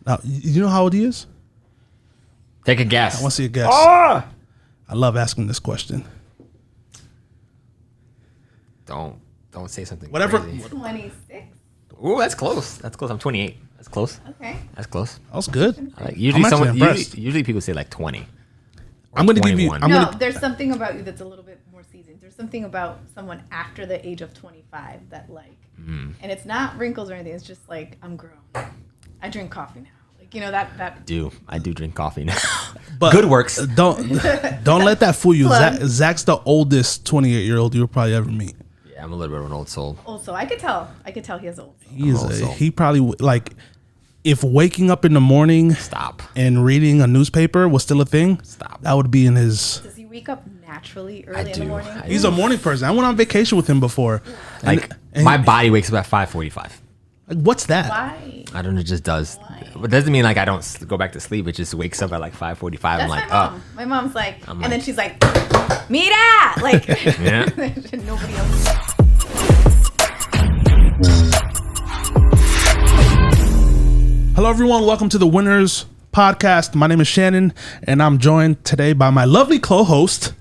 Now, you know how old he is? Take a guess. I want to see a guess. Oh! I love asking this question. Don't say something. Whatever. Crazy. 26. Ooh, that's close. That's close. I'm 28. That's close. Okay. That's close. That was good. Usually people say like 20. I'm going to give you. There's something about you that's a little bit more seasoned. There's something about someone after the age of 25 that and it's not wrinkles or anything. It's just like, I'm grown. I drink coffee now. Like, I do drink coffee now. But good works. Don't let that fool you. Zach's the oldest 28-year-old you'll probably ever meet. Yeah, I'm a little bit of an old soul. Also, I could tell he has old He soul. he probably like if waking up in the morning and reading a newspaper was still a thing. That would be in his. Does he wake up naturally early in the morning? He's a morning person. I went on vacation with him before. My body wakes up at 5:45. Like, what's that? Why? I don't know. It just does. It doesn't mean like I don't go back to sleep. It just wakes up at like 5:45. I'm like, oh. My mom's like, then she's like, Mira! Like, yeah. Nobody else. Hello, everyone. Welcome to the Winners Podcast. My name is Shannon, and I'm joined today by my lovely co-host,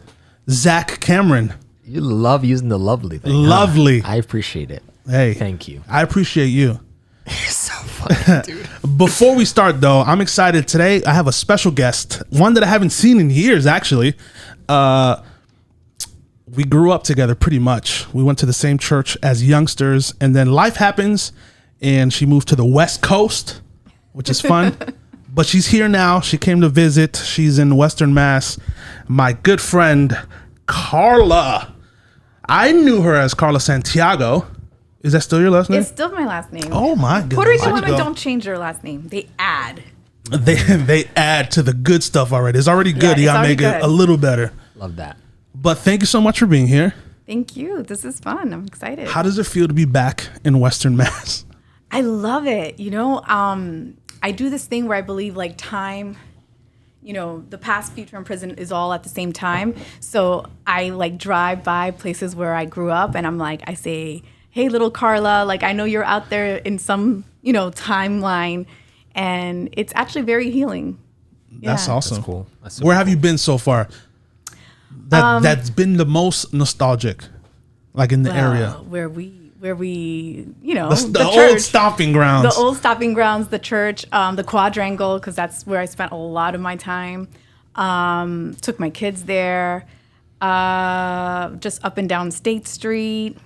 Zach Cameron. You love using the lovely thing. Lovely. Huh? I appreciate it. Hey. Thank you. I appreciate you. You're so funny, dude. Before we start, though, I'm excited. Today, I have a special guest, one that I haven't seen in years, actually. We grew up together pretty much. We went to the same church as youngsters, and then life happens, and she moved to the West Coast, which is fun. But she's here now. She came to visit. She's in Western Mass. My good friend, Carla. I knew her as Carla Santiago. Is that still your last name? It's still my last name. Oh my goodness. Puerto Rican women don't change their last name. They add. They add to the good stuff already. It's already good. You gotta make it a little better. Love that. But thank you so much for being here. Thank you. This is fun. I'm excited. How does it feel to be back in Western Mass? I love it. I do this thing where I believe like time, the past, future, and present is all at the same time. So I like drive by places where I grew up, and I say, hey, little Carla, like I know you're out there in some, timeline, and it's actually very healing. That's awesome. That's cool. That's Where have you been so far? That's been the most nostalgic, like in the area where we the old stomping grounds. The old stomping grounds, the church, the quadrangle, because that's where I spent a lot of my time. Took my kids there. Just up and down State Street.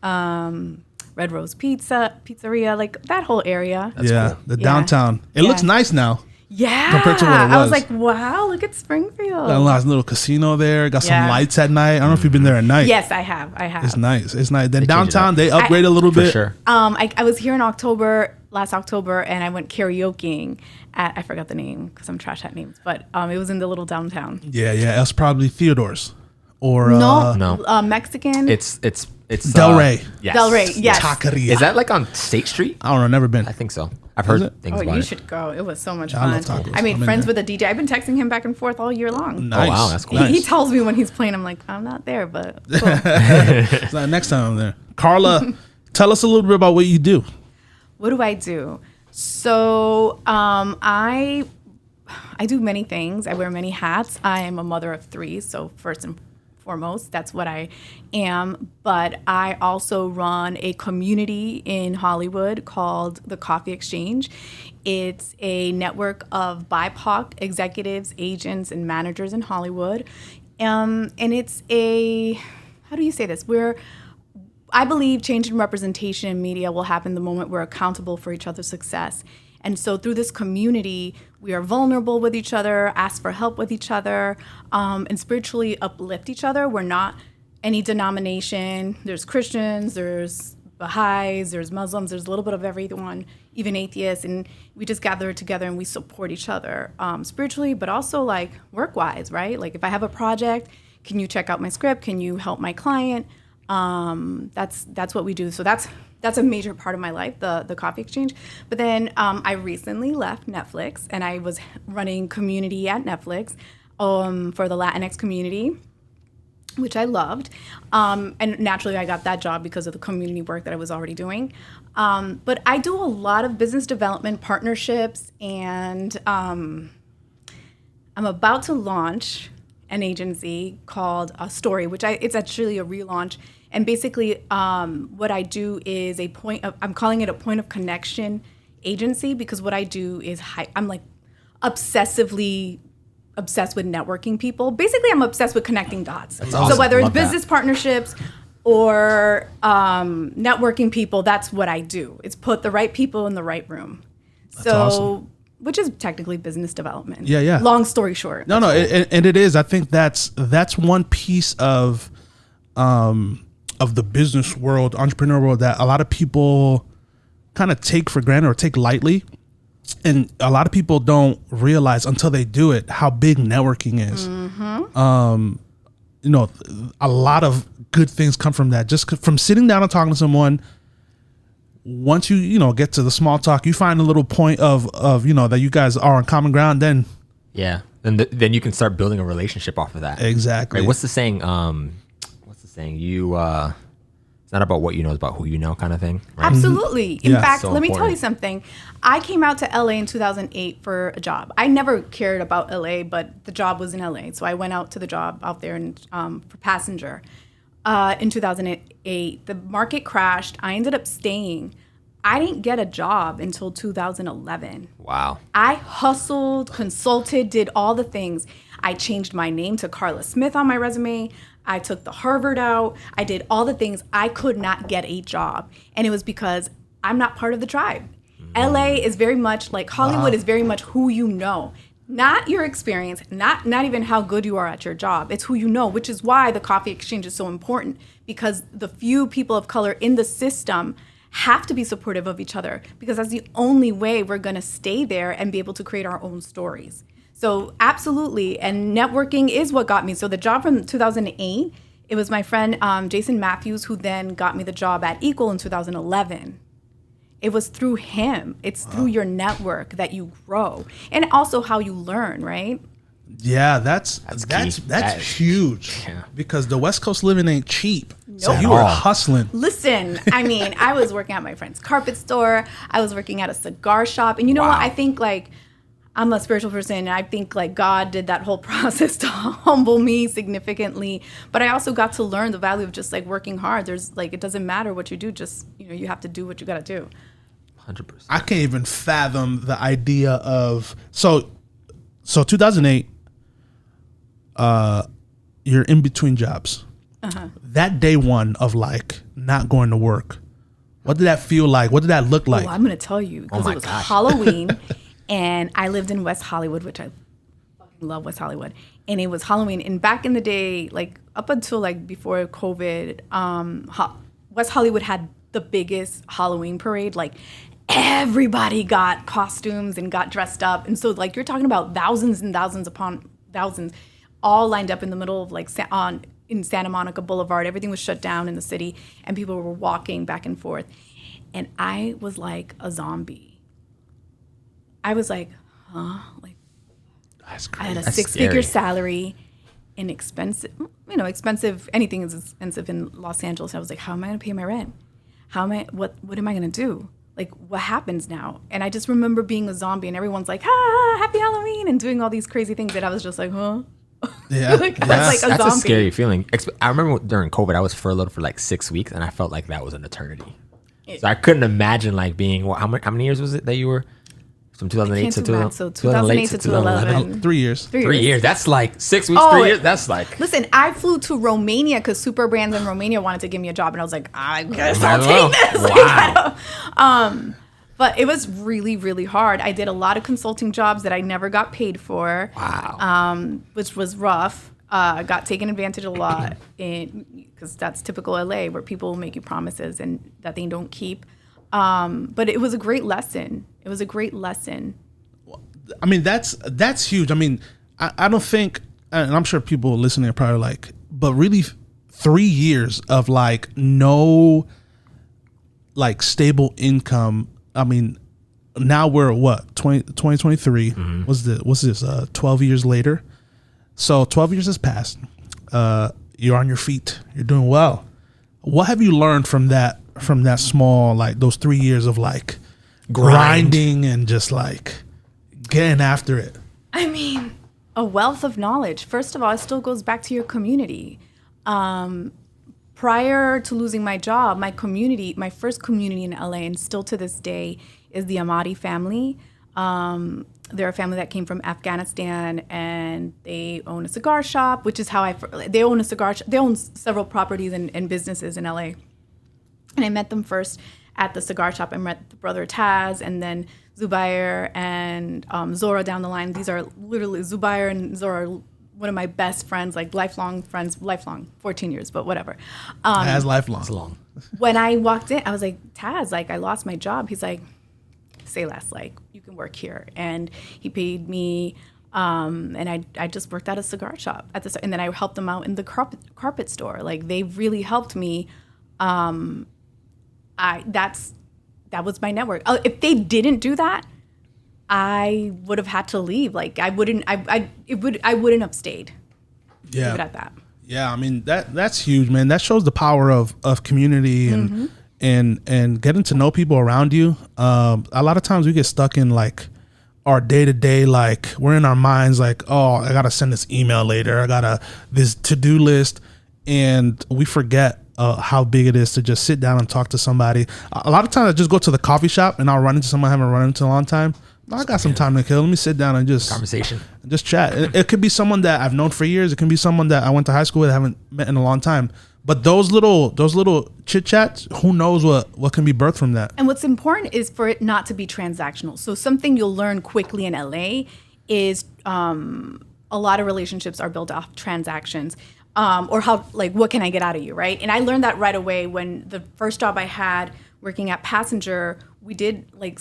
Red Rose Pizzeria, like that whole area. That's cool. The downtown. It looks nice now. Yeah. Compared to what it was. I was like, wow, look at Springfield. Got a nice little casino there. Got some lights at night. I don't know if you've been there at night. Yes, I have. It's nice. Then downtown, they upgrade a little bit. For sure. I was here in last October, and I went karaokeing at, I forgot the name because I'm trash at names, but it was in the little downtown. Yeah. That's probably Theodore's. Or no. Mexican. It's Del Rey. Yes. Del Rey, yes. Taqueria. Is that like on State Street? I don't know. Never been. I think so. I've heard things about it. You should go. It was so much I fun. love tacos. I made friends with a DJ. I've been texting him back and forth all year long. Nice. Oh, wow. That's cool. He tells me when he's playing. I'm like, I'm not there, but cool. It's not next time I'm there. Carla, tell us a little bit about what you do. What do I do? So I do many things. I wear many hats. I am a mother of 3, so first and foremost, that's what I am. But I also run a community in Hollywood called the Coffee Exchange. It's a network of BIPOC executives, agents, and managers in Hollywood. And it's how do you say this? I believe change in representation in media will happen the moment we're accountable for each other's success. And so through this community, we are vulnerable with each other, ask for help with each other, and spiritually uplift each other. We're not any denomination. There's Christians, there's Baha'is, there's Muslims, there's a little bit of everyone, even atheists, and we just gather together and we support each other spiritually, but also like work-wise, right? Like if I have a project, can you check out my script? Can you help my client? That's what we do. So that's a major part of my life, the Coffee Exchange. But then I recently left Netflix, and I was running community at Netflix for the Latinx community. which I loved. And naturally, I got that job because of the community work that I was already doing. But I do a lot of business development partnerships, and I'm about to launch an agency called Story, which it's actually a relaunch. And basically, what I do is I'm calling it a point of connection agency, because what I do is I'm like obsessively obsessed with networking people. Basically, I'm obsessed with connecting dots. Awesome. So whether it's Love that. business partnerships or networking people, that's what I do. It's put the right people in the right room. That's awesome. Which is technically business development. Yeah. Long story short. No, and it is. I think that's one piece of the business world, entrepreneur world, that a lot of people kind of take for granted or take lightly. And a lot of people don't realize until they do it how big networking is. A lot of good things come from that. Just from sitting down and talking to someone. Once you get to the small talk, you find a little point of that you guys are on common ground. Then then you can start building a relationship off of that. Exactly. Right? What's the saying? It's not about what you know, it's about who you know, kind of thing. Right? Absolutely. In Yeah. fact, So let me tell you important. something. I came out to LA in 2008 for a job. I never cared about LA, but the job was in LA. So I went out to the job out there for passenger. In 2008, the market crashed. I ended up staying. I didn't get a job until 2011. Wow. I hustled, consulted, did all the things. I changed my name to Carla Smith on my resume. I took the Harvard out. I did all the things. I could not get a job. And it was because I'm not part of the tribe. LA is very much like Hollywood is very much who you know. Not your experience, not even how good you are at your job. It's who you know, which is why the coffee exchange is so important, because the few people of color in the system have to be supportive of each other, because that's the only way we're going to stay there and be able to create our own stories. So absolutely, and networking is what got me. So the job from 2008, it was my friend Jason Matthews who then got me the job at Equal in 2011. It was through him. It's through your network that you grow, and also how you learn, right? Yeah, that's key. huge. Yeah. Because the West Coast living ain't cheap. So Nope. you were At all. hustling. Listen, I mean, I was working at my friend's carpet store. I was working at a cigar shop. And you know what? Wow. I think I'm a spiritual person. And I think God did that whole process to humble me significantly. But I also got to learn the value of just working hard. There's it doesn't matter what you do. Just, you have to do what you got to do. 100%. I can't even fathom the idea of so 2008. You're in between jobs. That day one of not going to work. What did that feel like? What did that look like? Well, I'm going to tell you, because my it was gosh. Halloween, and I lived in West Hollywood, which I fucking love West Hollywood. And it was Halloween. And back in the day, up until before COVID, West Hollywood had the biggest Halloween parade. Everybody got costumes and got dressed up. And so you're talking about thousands and thousands upon thousands all lined up in the middle of in Santa Monica Boulevard. Everything was shut down in the city, and people were walking back and forth. And I was like a zombie. I was like, huh? That's I had crazy. a That's six-figure scary. salary, and expensive, anything is expensive in Los Angeles. I was like, how am I going to pay my rent? What am I going to do? What happens now? And I just remember being a zombie, and everyone's like, happy Halloween, and doing all these crazy things that I was just like, huh? Yeah. I was like a That's zombie. a scary feeling. I remember during COVID, I was furloughed for 6 weeks, and I felt like that was an eternity. So I couldn't imagine being how many years was it that you were from 2008 can't to do math, so 2008 to 2011. 3 years. 3 years. That's 6 weeks, Oh, 3 years. That's Listen, I flew to Romania because Super Brands in Romania wanted to give me a job, and I was like, I guess Might I'll as well. take this. Wow. But it was really, really hard. I did a lot of consulting jobs that I never got paid for. Wow. Which was rough. I got taken advantage of a lot because that's typical LA, where people will make you promises and that they don't keep. But it was a great lesson. It was a great lesson. I mean, that's huge. I mean, I don't think, and I'm sure people listening are probably but really 3 years of no stable income. I mean, now we're what, 2023? What's this? 12 years later. So 12 years has passed. you're on your feet. You're doing well. What have you learned from that small, like those 3 years of like grinding and just like getting after it? I mean, a wealth of knowledge. First of all, it still goes back to your community. Prior to losing my job, my community, my first community in LA, and still to this day, is the Ahmadi family. They're a family that came from Afghanistan, and they own a cigar shop, which is how they own a cigar shop. They own several properties and businesses in LA. And I met them first at the cigar shop. I met the brother Taz, and then Zubair and Zora down the line. These are literally, Zubair and Zora are one of my best friends, like lifelong friends, 14 years, but whatever. As lifelong. It's long. When I walked in, I was like, Taz, like, I lost my job. He's like, say less, like, you can work here. And he paid me, and I just worked at a cigar shop and then I helped them out in the carpet store. Like, they really helped me. That was my network. If they didn't do that, I would have had to leave. Like, I wouldn't have stayed. Yeah. Leave it at that. Yeah, I mean that's huge, man. That shows the power of community and getting to know people around you. A lot of times we get stuck in like our day-to-day, like we're in our minds like, oh, I gotta send this email later, I gotta this to-do list, and we forget how big it is to just sit down and talk to somebody. A lot of times I just go to the coffee shop and I'll run into someone I haven't run into in a long time. I got some time to kill. Let me sit down and just chat. It could be someone that I've known for years. It can be someone that I went to high school with, I haven't met in a long time. But those little chit chats, who knows what can be birthed from that? And what's important is for it not to be transactional. So something you'll learn quickly in LA is a lot of relationships are built off transactions. Or how, like, what can I get out of you, right? And I learned that right away when the first job I had working at Passenger, we did like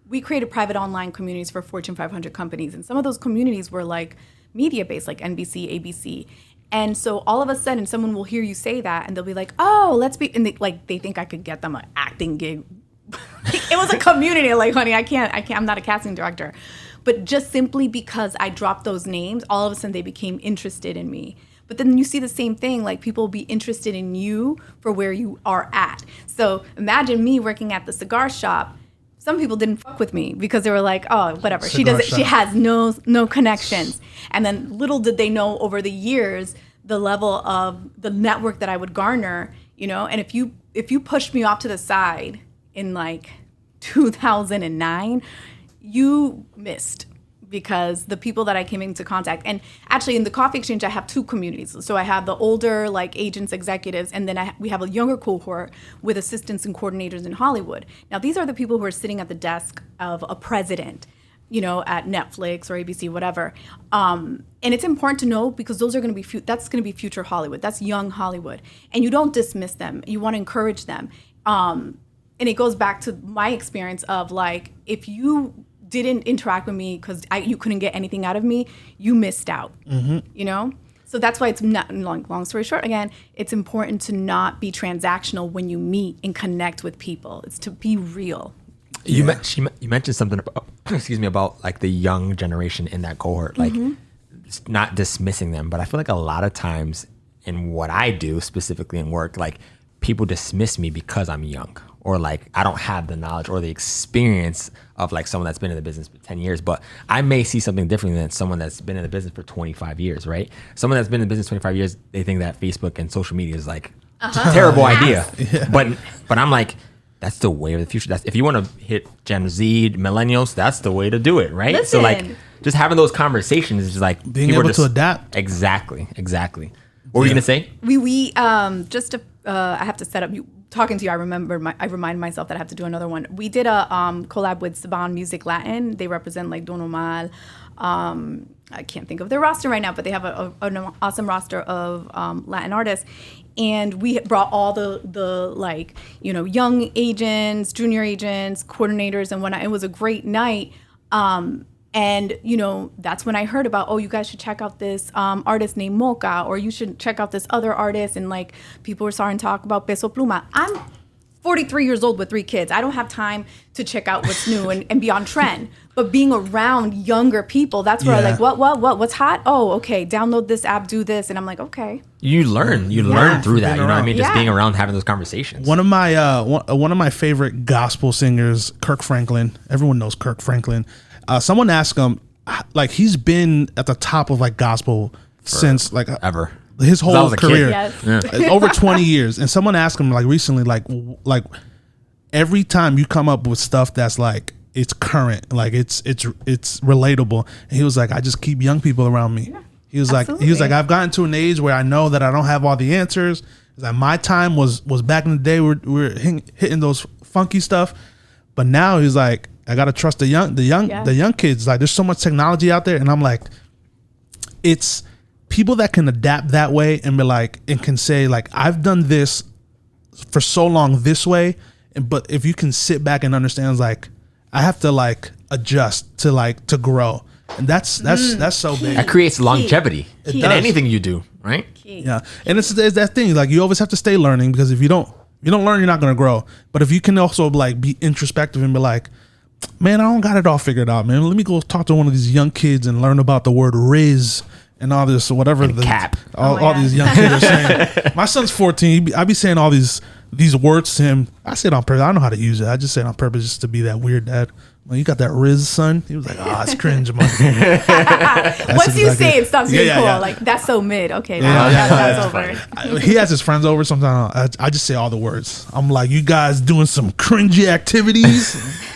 we created private online communities for Fortune 500 companies. And some of those communities were like media based, like NBC, ABC. And so all of a sudden someone will hear you say that and they'll be like, oh, and they think I could get them an acting gig. It was a community. Like, honey, I can't, I'm not a casting director. But just simply because I dropped those names, all of a sudden they became interested in me. But then you see the same thing, like people will be interested in you for where you are at. So imagine me working at the cigar shop. Some people didn't fuck with me because they were like, oh, whatever. She has no connections. And then little did they know over the years, the level of the network that I would garner, you know? And if you pushed me off to the side in like 2009, you missed, because the people that I came into contact, and actually in the coffee exchange, I have two communities. So I have the older like agents, executives, and then we have a younger cohort with assistants and coordinators in Hollywood. Now these are the people who are sitting at the desk of a president, you know, at Netflix or ABC, whatever. And it's important to know, because those are going to be that's going to be future Hollywood. That's young Hollywood, and you don't dismiss them. You want to encourage them. And it goes back to my experience of like, if you didn't interact with me because you couldn't get anything out of me, you missed out, you know? So that's why it's not, long story short, again, it's important to not be transactional when you meet and connect with people. It's to be real. You mentioned something about, about like the young generation in that cohort, like not dismissing them. But I feel like a lot of times in what I do, specifically in work, like people dismiss me because I'm young, or like I don't have the knowledge or the experience of like someone that's been in the business for 10 years, but I may see something different than someone that's been in the business for 25 years, right? Someone that's been in the business 25 years, they think that Facebook and social media is like a terrible idea. Yeah. But I'm like, that's the way of the future. That's, if you want to hit Gen Z, millennials, that's the way to do it, right? Listen. So like just having those conversations is just like being able to adapt. Exactly. What were you gonna say? I have to set up you. Talking to you, I remind myself that I have to do another one. We did a collab with Saban Music Latin. They represent like Don Omar. I can't think of their roster right now, but they have an awesome roster of Latin artists. And we brought all the like, you know, young agents, junior agents, coordinators, and whatnot. It was a great night. And, you know, that's when I heard about, oh, you guys should check out this artist named Mocha, or you should check out this other artist. And, like, people were starting to talk about Peso Pluma. I'm 43 years old with 3 kids. I don't have time to check out what's new and be on trend. But being around younger people, that's where I like, what's hot? Oh, okay, download this app, do this. And I'm like, okay. You learn through that. You know what I mean? Just being around, having those conversations. One of my favorite gospel singers, Kirk Franklin. Everyone knows Kirk Franklin. Someone asked him, like, he's been at the top of like gospel since like ever. His whole career, Yes. over 20 years. And someone asked him like recently, like every time you come up with stuff that's like, it's current, like it's relatable. And he was like, I just keep young people around me. Yeah, he was like, I've gotten to an age where I know that I don't have all the answers. Like my time was back in the day we were hitting those funky stuff, but now he's like, I gotta trust the young kids. Like there's so much technology out there, and I'm like, it's people that can adapt that way and be like, and can say like, I've done this for so long this way, but if you can sit back and understand, like, I have to like adjust to grow, and that's so big. That creates longevity in anything you do, right? Yeah, and it's that thing, like you always have to stay learning, because if you don't learn, you're not going to grow. But if you can also like be introspective and be like, man, I don't got it all figured out, man. Let me go talk to one of these young kids and learn about the word Riz and all this, whatever and cap. All these young kids are saying. My son's 14. I be saying all these words to him. I say it on purpose. I don't know how to use it. I just say it on purpose just to be that weird dad. Well, you got that Riz, son? He was like, it's cringe, man. Once you say it, stops being cool. Like, that's so mid. Okay, that's over. He has his friends over sometimes. I just say all the words. I'm like, you guys doing some cringy activities?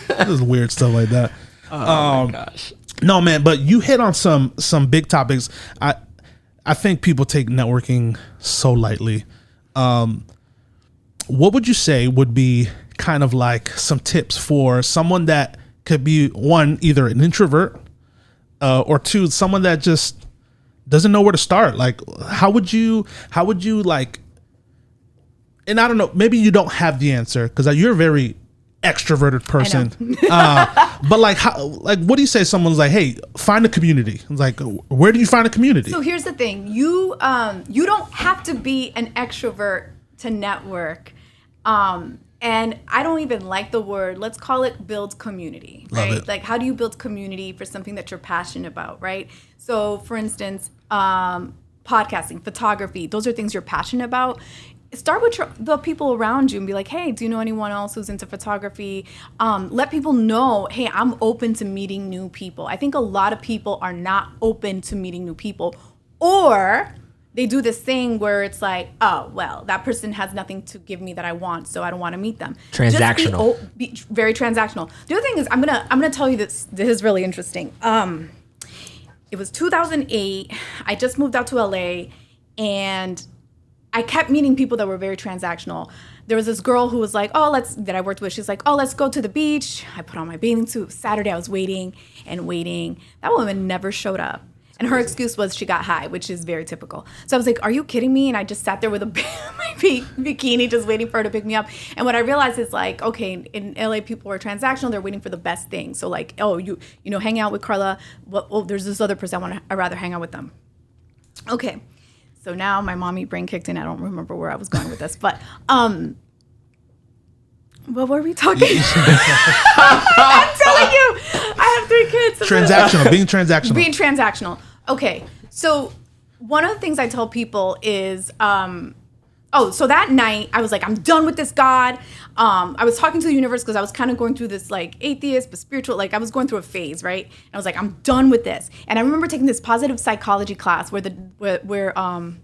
This weird stuff like that. Oh, my gosh. No, man, but you hit on some big topics. I think people take networking so lightly. What would you say would be kind of like some tips for someone that could be, one, either an introvert, or two, someone that just doesn't know where to start? Like, how would you like, and I don't know, maybe you don't have the answer, because you're a very extroverted person. But like, what do you say? Someone's like, hey, find a community. It's like, where do you find a community? So here's the thing. You don't have to be an extrovert to network. And I don't even like the word, let's call it build community, right? Love it. Like, how do you build community for something that you're passionate about, right? So for instance, podcasting, photography, those are things you're passionate about. Start with the people around you and be like, hey, do you know anyone else who's into photography? Let people know, hey, I'm open to meeting new people. I think a lot of people are not open to meeting new people, or they do this thing where it's like, oh, well, that person has nothing to give me that I want, so I don't want to meet them. Transactional. Be very transactional. The other thing is, I'm gonna tell you this. This is really interesting. It was 2008. I just moved out to LA, and I kept meeting people that were very transactional. There was this girl who was like, that I worked with. She's like, let's go to the beach. I put on my bathing suit. Saturday, I was waiting and waiting. That woman never showed up. And her excuse was she got high, which is very typical. So I was like, are you kidding me? And I just sat there with my bikini just waiting for her to pick me up. And what I realized is like, okay, in LA, people are transactional. They're waiting for the best thing. So like, you hang out with Carla. Well, there's this other person I'd rather hang out with them. Okay. So now my mommy brain kicked in. I don't remember where I was going with this. But what were we talking about? I'm telling you, I have 3 kids. Being transactional. Being transactional. Okay, so one of the things I tell people is, so that night I was like, I'm done with this God. I was talking to the universe because I was kind of going through this like atheist but spiritual, like I was going through a phase, right? And I was like, I'm done with this. And I remember taking this positive psychology class where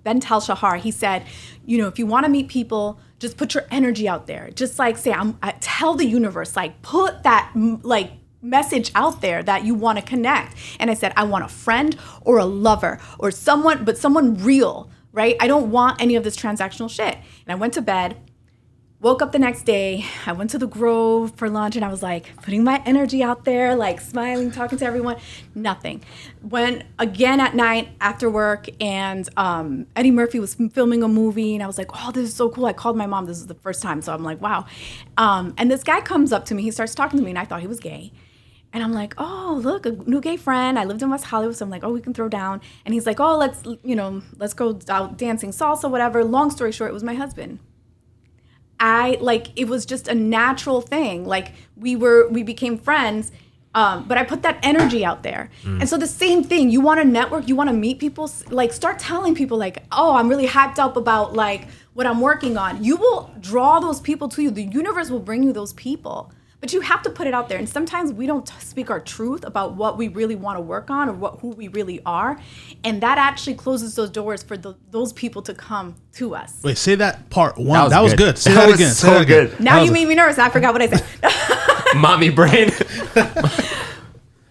Ben Tel-Shahar, he said, if you want to meet people, just put your energy out there. Just like say, I tell the universe, like put that like message out there that you want to connect. And I said, I want a friend or a lover or someone real, right? I don't want any of this transactional shit. And I went to bed, woke up the next day. I went to the Grove for lunch, and I was like putting my energy out there, like smiling, talking to everyone. Nothing. Went again at night after work, and Eddie Murphy was filming a movie, and I was like, oh, this is so cool. I called my mom. This is the first time, so I'm like, wow. And this guy comes up to me. He starts talking to me, and I thought he was gay. And I'm like, oh, look, a new gay friend. I lived in West Hollywood, so I'm like, oh, we can throw down. And he's like, oh, let's go out dancing salsa, whatever. Long story short, it was my husband. it was just a natural thing. Like we became friends. But I put that energy out there. And so the same thing, you want to network, you want to meet people, like start telling people like, oh, I'm really hyped up about like what I'm working on. You will draw those people to you. The universe will bring you those people. But you have to put it out there. And sometimes we don't speak our truth about what we really want to work on or who we really are. And that actually closes those doors for those people to come to us. Wait, say that part one. That was good. Say That that was again. so Say that again. good. Now you made me nervous. I forgot what I said. Mommy brain.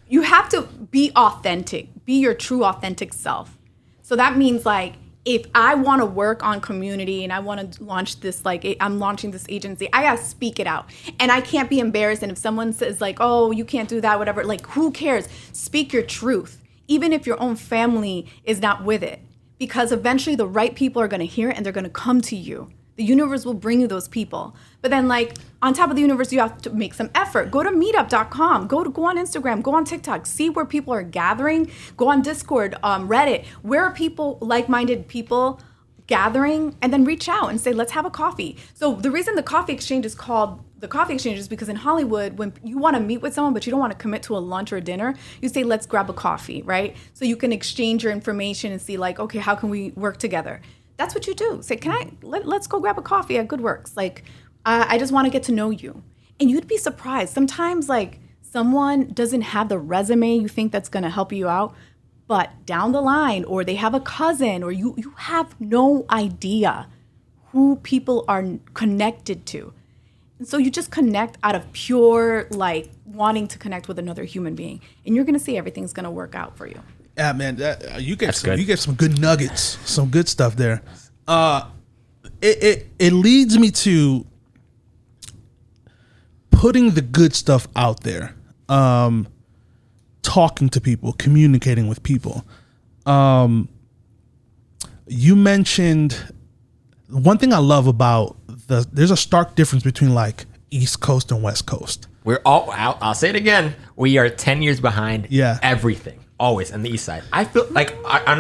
You have to be authentic, be your true authentic self. So that means like, if I want to work on community and I want to launch this, like I'm launching this agency, I got to speak it out. And I can't be embarrassed. And if someone says like, oh, you can't do that, whatever, like who cares? Speak your truth, even if your own family is not with it, because eventually the right people are going to hear it and they're going to come to you. The universe will bring you those people. But then like on top of the universe, you have to make some effort. Go to meetup.com, go on Instagram, go on TikTok, see where people are gathering, go on Discord, Reddit, where are people, like-minded people gathering, and then reach out and say, let's have a coffee. So the reason the coffee exchange is called the coffee exchange is because in Hollywood, when you want to meet with someone, but you don't want to commit to a lunch or a dinner, you say, let's grab a coffee, right? So you can exchange your information and see like, okay, how can we work together? That's what you do. Say, let's go grab a coffee at GoodWorks. Like, I just want to get to know you. And you'd be surprised. Sometimes, like, someone doesn't have the resume you think that's going to help you out, but down the line, or they have a cousin, or you have no idea who people are connected to. And so you just connect out of pure, like, wanting to connect with another human being. And you're going to see everything's going to work out for you. Yeah, man, you get some good nuggets, some good stuff there. It leads me to putting the good stuff out there, talking to people, communicating with people. You mentioned one thing I love about there's a stark difference between like East Coast and West Coast. I'll say it again. We are 10 years behind everything. Always on the east side. I feel like I'm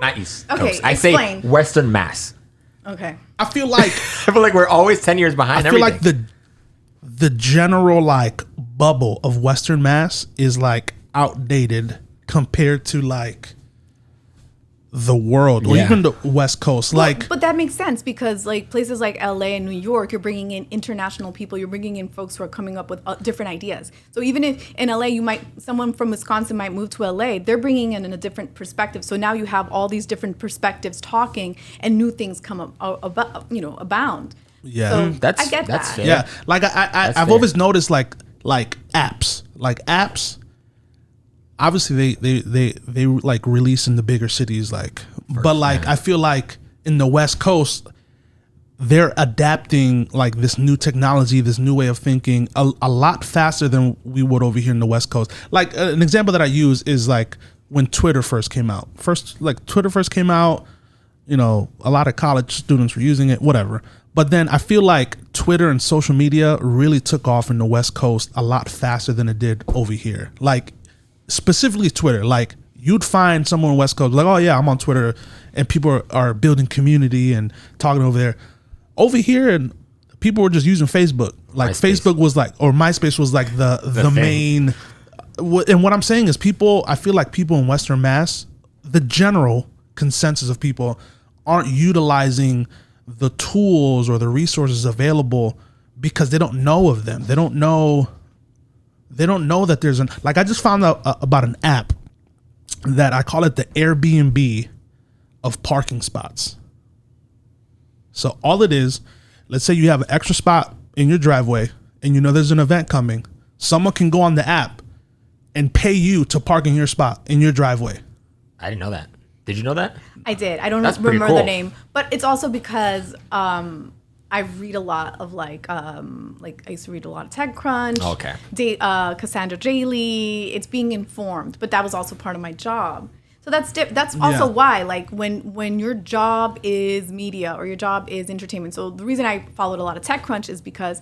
not East Coast. I say Western Mass. Okay. I feel like I feel like we're always 10 years behind. I feel like the general like bubble of Western Mass is like outdated compared to like the world or even the West Coast. But that makes sense because like places like LA and New York, you're bringing in international people. You're bringing in folks who are coming up with different ideas. So even if in LA, someone from Wisconsin might move to LA, they're bringing in a different perspective. So now you have all these different perspectives talking and new things come abound. Yeah. So I get that's that. fair. Yeah. Like I've always noticed like apps, obviously they like release in the bigger cities I feel like in the West Coast they're adapting like this new technology, this new way of thinking a lot faster than we would over here in the West Coast. Like an example that I use is like when Twitter first came out. You know, a lot of college students were using it, whatever. But then I feel like Twitter and social media really took off in the West Coast a lot faster than it did over here. Like specifically Twitter, like you'd find someone on the West Coast like, oh yeah, I'm on Twitter, and people are building community and talking over there. Over here, and people were just using Facebook. Like MySpace. Facebook was like, or MySpace was like the main. And what I'm saying is I feel like people in Western Mass, the general consensus of people aren't utilizing the tools or the resources available because they don't know of them. They don't know that there's like I just found out about an app that I call it the Airbnb of parking spots. So all it is, let's say you have an extra spot in your driveway and you know there's an event coming. Someone can go on the app and pay you to park in your spot in your driveway. I didn't know that. Did you know that? I did. I don't remember the name, but it's also because I read a lot of like I used to read a lot of TechCrunch. Okay. Cassandra Jaley. It's being informed, but that was also part of my job. So that's also why like when your job is media or your job is entertainment. So the reason I followed a lot of TechCrunch is because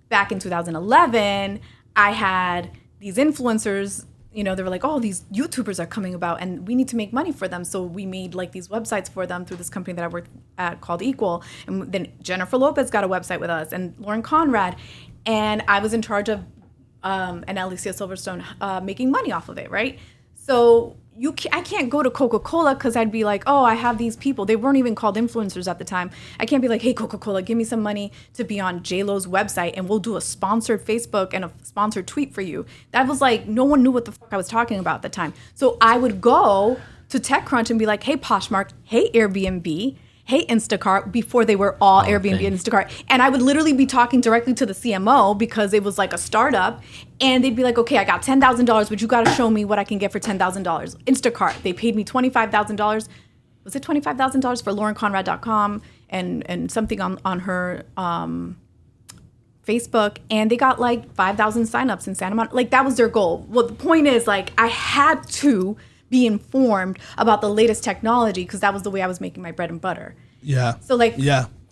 back in 2011 I had these influencers, you know, they were like, oh, these YouTubers are coming about and we need to make money for them. So we made like these websites for them through this company that I worked at called Equal. And then Jennifer Lopez got a website with us and Lauren Conrad. And I was in charge of, and Alicia Silverstone making money off of it, right? So I can't go to Coca-Cola because I'd be like, oh, I have these people. They weren't even called influencers at the time. I can't be like, hey, Coca-Cola, give me some money to be on J-Lo's website and we'll do a sponsored Facebook and a sponsored tweet for you. That was like, no one knew what the fuck I was talking about at the time. So I would go to TechCrunch and be like, hey, Poshmark, hey, Airbnb, hey, Instacart, before they were all Airbnb and Instacart. And I would literally be talking directly to the CMO because it was like a startup. And they'd be like, okay, I got $10,000, but you got to show me what I can get for $10,000. Instacart, they paid me $25,000. Was it $25,000 for LaurenConrad.com and something on her Facebook. And they got like 5,000 signups in Santa Monica. Like that was their goal. Well, the point is like I had to be informed about the latest technology because that was the way I was making my bread and butter. Yeah. So like,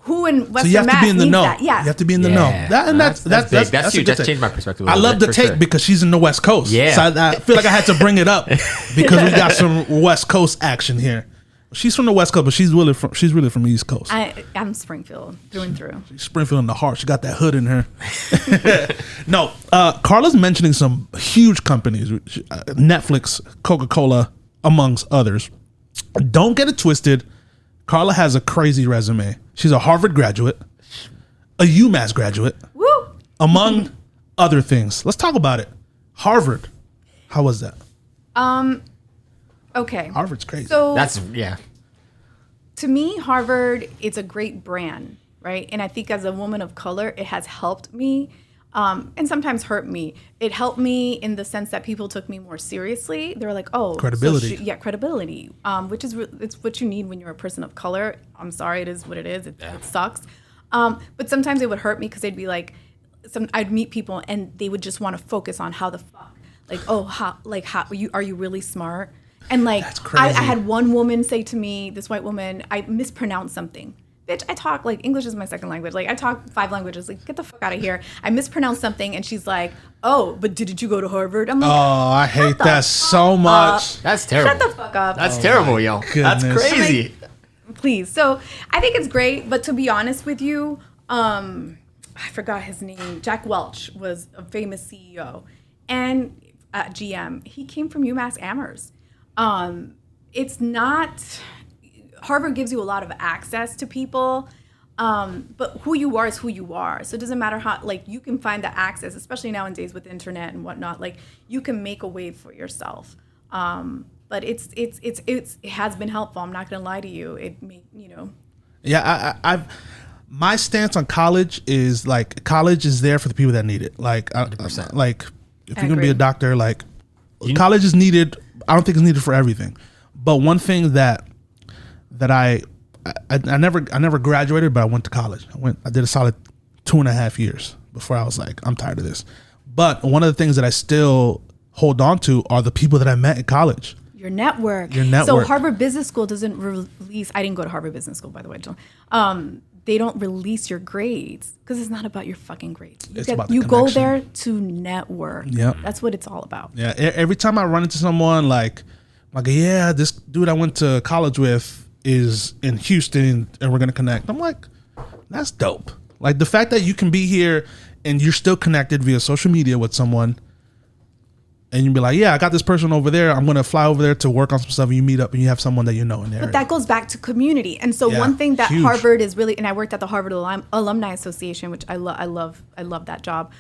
who in Western so you have to be in the know. That? Yeah. You have to be in the know. That's big. That's huge. That's changed my perspective. I love the take because she's in the West Coast. Yeah. So I feel like I had to bring it up because we got some West Coast action here. She's from the West Coast, but she's really from the East Coast. I'm Springfield through and through. She's Springfield in the heart. She got that hood in her. No, Carla's mentioning some huge companies, Netflix, Coca-Cola, amongst others. Don't get it twisted. Carla has a crazy resume. She's a Harvard graduate, a UMass graduate, woo, among other things. Let's talk about it. Harvard. How was that? Okay. Harvard's crazy. So To me, Harvard is a great brand, right? And I think as a woman of color, it has helped me and sometimes hurt me. It helped me in the sense that people took me more seriously. They were like, oh. Credibility. So credibility, which is it's what you need when you're a person of color. I'm sorry, it is what it is. It sucks. But sometimes it would hurt me because they'd be like, I'd meet people and they would just want to focus on how the fuck. Like, oh, how are you really smart? And like, I had one woman say to me, this white woman, I mispronounced something. Bitch, I talk, like, English is my second language. Like, I talk 5 languages. Like, get the fuck out of here. I mispronounced something, and she's like, oh, but did you go to Harvard? I'm like, oh, I hate that so much. That's terrible. Shut the fuck up. That's terrible, yo. Goodness. That's crazy. Like, please. So, I think it's great, but to be honest with you, I forgot his name. Jack Welch was a famous CEO. And at GM, he came from UMass Amherst. It's not... Harvard gives you a lot of access to people, but who you are is who you are. So it doesn't matter how, like, you can find the access, especially nowadays with the internet and whatnot. Like, you can make a way for yourself. But it has been helpful. I'm not gonna lie to you. Yeah, I've my stance on college is like college is there for the people that need it. Like, like if you're gonna be a doctor, like college is needed. I don't think it's needed for everything, but one thing that I never graduated, but I went to college. I did a solid 2.5 years before I was like, I'm tired of this. But one of the things that I still hold on to are the people that I met in college. Your network. So Harvard Business School doesn't release. I didn't go to Harvard Business School, by the way. They don't release your grades because it's not about your fucking grades. You go there to network. Yeah, that's what it's all about. Yeah. Every time I run into someone like yeah, this dude I went to college with is in Houston and we're gonna connect. I'm like, that's dope. Like the fact that you can be here and you're still connected via social media with someone and you be like, yeah, I got this person over there. I'm gonna fly over there to work on some stuff, and you meet up and you have someone that you know in there. But that goes back to community. And so one thing that Harvard is really, and I worked at the Harvard Alumni Association, which I love that job.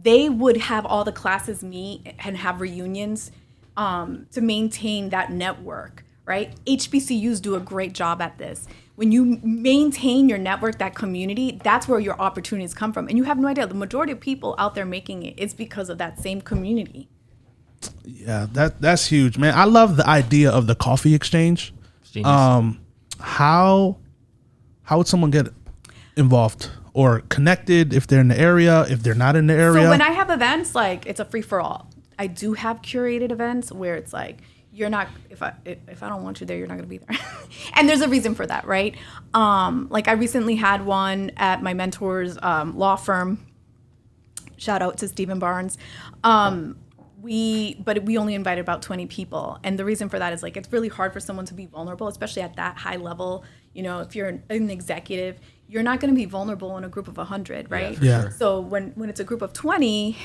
They would have all the classes meet and have reunions to maintain that network. Right? HBCUs do a great job at this. When you maintain your network, that community, that's where your opportunities come from. And you have no idea. The majority of people out there making it is because of that same community. Yeah, that's huge, man. I love the idea of the coffee exchange. How would someone get involved or connected if they're in the area, if they're not in the area? So when I have events, like it's a free for all. I do have curated events where it's like, you're not, if I don't want you there, you're not gonna be there. And there's a reason for that, right? Like I recently had one at my mentor's law firm. Shout out to Stephen Barnes. but we only invited about 20 people. And the reason for that is like, it's really hard for someone to be vulnerable, especially at that high level. You know, if you're an executive, you're not going to be vulnerable in a group of 100, right? Yeah. Sure. So when it's a group of 20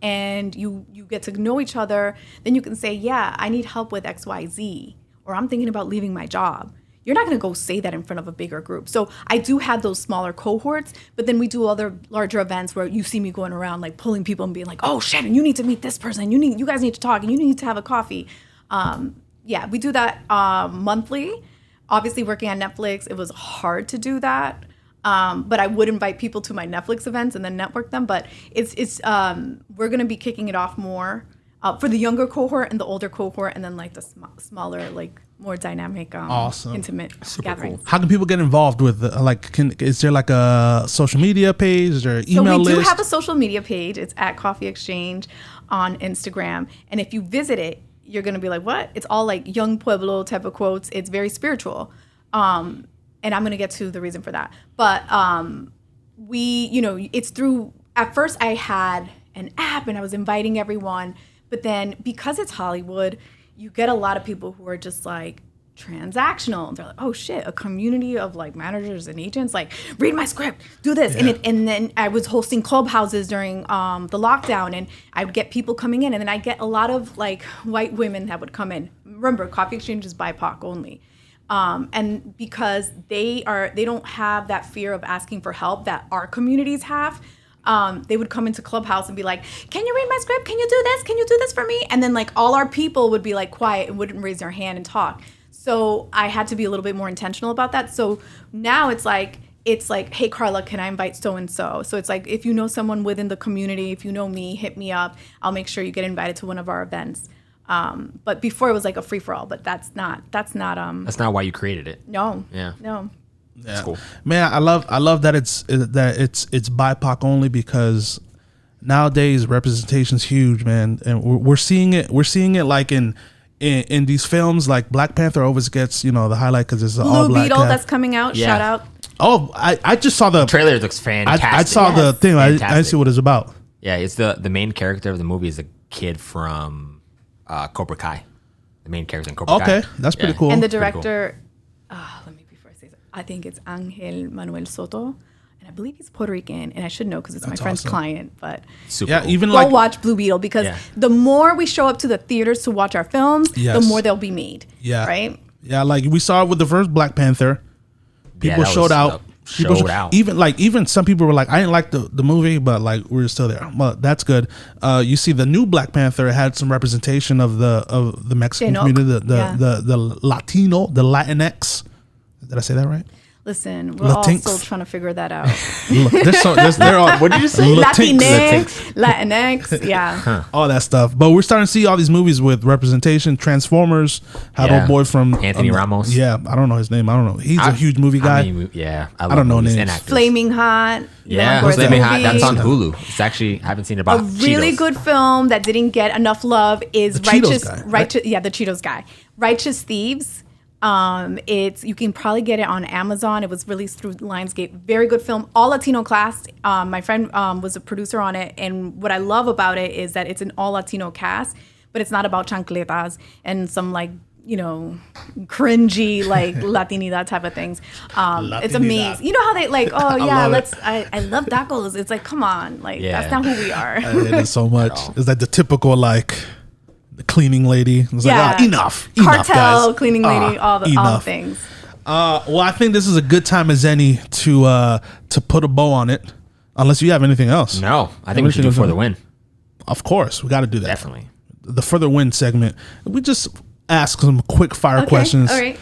and you get to know each other, then you can say, yeah, I need help with XYZ, or I'm thinking about leaving my job. You're not going to go say that in front of a bigger group. So I do have those smaller cohorts, but then we do other larger events where you see me going around like pulling people and being like, oh, Shannon, you need to meet this person. You guys need to talk and you need to have a coffee. Yeah, we do that monthly. Obviously working on Netflix, it was hard to do that. But I would invite people to my Netflix events and then network them. But we're going to be kicking it off more for the younger cohort and the older cohort, and then like the smaller, like more dynamic, awesome, intimate super gatherings. cool. How can people get involved with is there like a social media page? Is there an email list? So we do have a social media page. It's at Coffee Exchange on Instagram. And if you visit it, you're going to be like, what? It's all like young Pueblo type of quotes. It's very spiritual. And I'm going to get to the reason for that. But it's through, at first I had an app and I was inviting everyone. But then because it's Hollywood, you get a lot of people who are just like transactional. They're like, oh shit, a community of like managers and agents, like read my script, do this. Yeah. And then I was hosting clubhouses during the lockdown, and I would get people coming in, and then I get a lot of like white women that would come in. Remember, Coffee Exchange is BIPOC only. And because they don't have that fear of asking for help that our communities have, they would come into Clubhouse and be like, can you read my script? Can you do this? Can you do this for me? And then like all our people would be like quiet and wouldn't raise their hand and talk. So I had to be a little bit more intentional about that. So now it's like, hey, Carla, can I invite so-and-so? So it's like, if you know someone within the community, if you know me, hit me up. I'll make sure you get invited to one of our events. But before it was like a free for all, but that's not why you created it. No. Yeah. No. Yeah. That's cool. Man, I love that it's BIPOC only, because nowadays representation's huge, man, and we're seeing it like in these films, like Black Panther always gets the highlight because it's all black. Blue Beetle that's coming out. Yeah. Shout out. Oh, I just saw the trailer. Looks fantastic. I saw the thing. I didn't see what it's about. Yeah, it's the main character of the movie is a kid from Cobra Kai. The main character in Cobra Kai. Okay, that's pretty cool. And the director, before I say that, I think it's Angel Manuel Soto, and I believe he's Puerto Rican, and I should know because it's my friend's client. But super cool. Even go watch Blue Beetle, because the more we show up to the theaters to watch our films, the more they'll be made. Yeah. Right? Yeah, like we saw it with the first Black Panther. People showed out. Even some people were like, I didn't like the movie, but like we're still there. Well, that's good. You see, the new Black Panther had some representation of the Mexican community, the Latino, the Latinx. Did I say that right? Listen, we're all still trying to figure that out. What did you say? Latinx, yeah. All that stuff. But we're starting to see all these movies with representation. Transformers had old boy from Anthony Ramos. Yeah, I don't know his name. I don't know. He's a huge movie guy. I don't know names. Flaming Hot. Yeah, Flaming Hot. That's on Hulu. It's actually, I haven't seen it about a really good film that didn't get enough love is the Cheetos guy. Righteous Thieves. You can probably get it on Amazon. It was released through Lionsgate. Very good film, all Latino cast. My friend was a producer on it, and what I love about it is that it's an all Latino cast, but it's not about chancletas and some like cringy like Latinidad type of things. It's amazing. You know how they like, oh yeah, I love tacos. It's like, come on, like that's not who we are. It is so much. It's like the typical like. The cleaning lady. It's like, enough, cartel, guys. Cleaning lady, all the things. Well, I think this is a good time as any to put a bow on it. Unless you have anything else. No, I think we should do For the Win. Of course, we got to do that. Definitely. The For the Win segment. We just ask some quick fire questions. All right.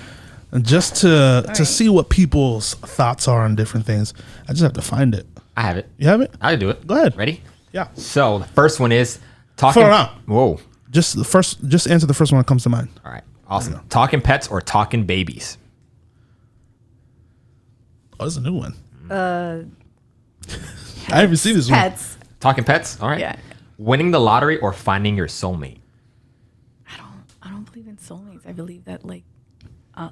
And just to see what people's thoughts are on different things. I just have to find it. I have it. You have it? I can do it. Go ahead. Ready? Yeah. So the first one is talking. Whoa. Just answer the first one that comes to mind. All right. Awesome. Talking pets or talking babies? Oh, this is a new one. I haven't seen this pets. one. Talking pets? All right. Yeah. Winning the lottery or finding your soulmate? I don't believe in soulmates. I believe that like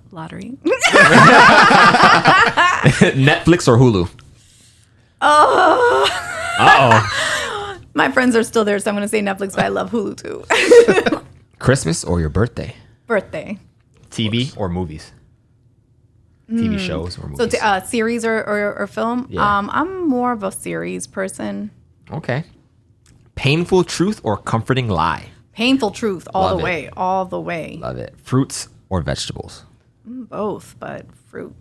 lottery. Netflix or Hulu? Oh. Uh-oh. My friends are still there, so I'm going to say Netflix, but I love Hulu too. Christmas or your birthday? Birthday. TV or movies? TV shows or movies? So series or film? Yeah. I'm more of a series person. Okay. Painful truth or comforting lie? Painful truth all Love the it. way. All the way. Love it. Fruits or vegetables? Both, but fruit.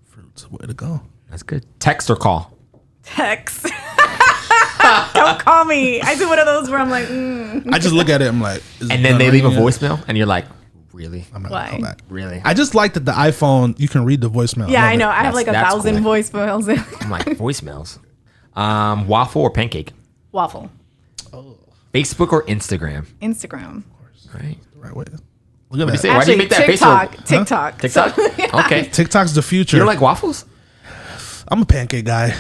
Fruits, way to go. That's good. Text or call? Text. Don't call me. I do one of those where I'm like, I just look at it. I'm like, is it And then done they leave a ringing yet? voicemail, and you're like, really? I'm not Why? gonna call back. Really? I just like that the iPhone you can read the voicemail. yeah, love I know. it. I have like That's 1,000 cool. voicemails. I'm like, voicemails. Waffle or pancake? Waffle. Facebook or Instagram? Instagram. Right. Right way. Look at you that. say? Why do you make that face TikTok. for- TikTok. TikTok? So, Okay. TikTok's the future. You don't like waffles? I'm a pancake guy.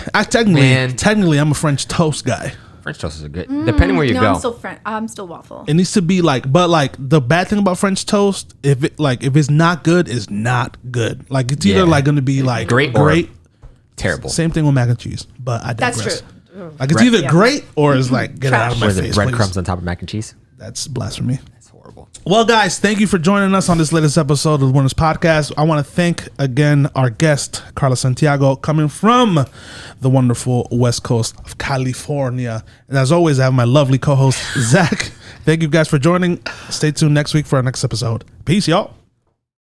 Man. Technically, I'm a French toast guy. French toasts are good. Depending where you no, go. I'm still waffle. It needs to be like, but like the bad thing about French toast, if it's not good, it's not good. Like it's either Yeah. like going to be like Great or great. Terrible. Same thing with mac and cheese, but I That's digress. true. Like it's Right. either Yeah. great or it's like get it out of my What is face. it? Breadcrumbs please. on top of mac and cheese? That's blasphemy. That's horrible. Well, guys, thank you for joining us on this latest episode of the Winners Podcast. I want to thank again our guest, Carla Santiago, coming from the wonderful West Coast of California. And as always, I have my lovely co host, Zach. Thank you guys for joining. Stay tuned next week for our next episode. Peace, y'all.